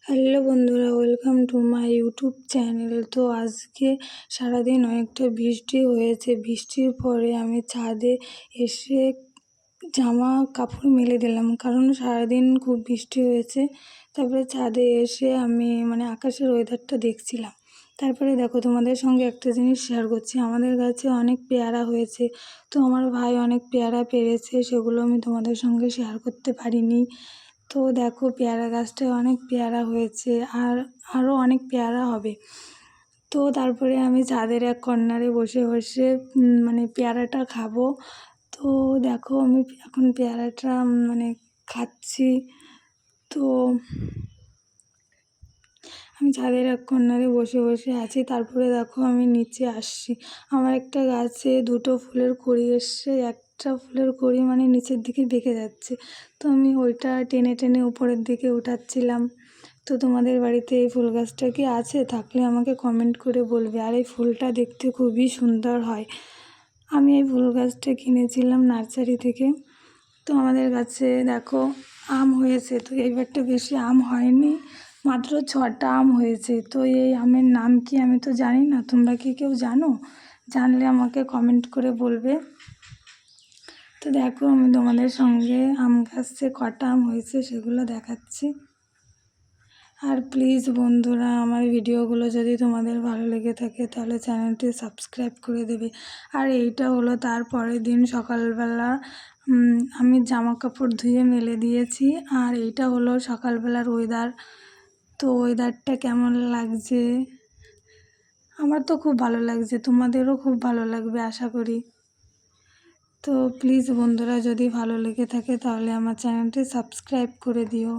Hello বন্ধুরা, welcome to my YouTube channel. তো আজকে সারাদিন অনেকটা বৃষ্টি হয়েছে। বৃষ্টির পরে আমি ছাদে এসে জামা কাপড় মেলে দিলাম, কারণ সারাদিন খুব বৃষ্টি হয়েছে। তারপরে ছাদে এসে আমি আকাশের ওয়েদারটা দেখছিলাম। তারপরে দেখো, তোমাদের সঙ্গে একটা জিনিস শেয়ার করছি। আমাদের গাছে অনেক পেয়ারা হয়েছে। তো আমার ভাই অনেক পেয়ারা পেড়েছে, সেগুলো আমি তোমাদের সঙ্গে শেয়ার করতে পারিনি। তো দেখো, পেয়ারা গাছটায় অনেক পেয়ারা হয়েছে, আর আরও অনেক পেয়ারা হবে। তো তারপরে আমি ছাদের এক কর্নারে বসে বসে পেয়ারাটা খাবো। তো দেখো, আমি এখন পেয়ারাটা খাচ্ছি। তো আমি ছাদের এক কর্নারে বসে বসে আছি। তারপরে দেখো, আমি নিচে আসছি। আমার একটা গাছে দুটো ফুলের কড়ি এসছে। একটা ফুলের কড়ি নিচের দিকে বেঁকে যাচ্ছে। তো আমি ওইটা টেনে টেনে উপরের দিকে উঠাচ্ছিলাম। তো তোমাদের বাড়িতে এই ফুল গাছটা কি আছে? থাকলে আমাকে কমেন্ট করে বলবে। আর এই ফুলটা দেখতে খুবই সুন্দর হয়। আমি এই ফুল গাছটা কিনেছিলাম নার্সারি থেকে। তো আমাদের গাছে দেখো আম হয়েছে। তো এইবারটা বেশি আম হয়নি, মাত্র 6টা আম হয়েছে। তো এই আমের নাম কি আমি তো জানি না। তোমরা কি কেউ জানো? জানলে আমাকে কমেন্ট করে বলবে। তো দেখো, আমি তোমাদের সঙ্গে আম গাছে কটা আম হয়েছে সেগুলো দেখাচ্ছি। আর প্লিজ বন্ধুরা, আমার ভিডিওগুলো যদি তোমাদের ভালো লেগে থাকে তাহলে চ্যানেলটি সাবস্ক্রাইব করে দেবে। আর এইটা হলো তার পরের দিন সকালবেলা আমি জামা কাপড় ধুয়ে মেলে দিয়েছি। আর এইটা হলো সকালবেলার ওয়েদার। তো ওয়েদারটা কেমন লাগছে? আমার তো খুব ভালো লাগছে, তোমাদেরও খুব ভালো লাগবে আশা করি। তো প্লিজ বন্ধুরা, যদি ভালো লেগে থাকে তাহলে আমার চ্যানেলটি সাবস্ক্রাইব করে দিও।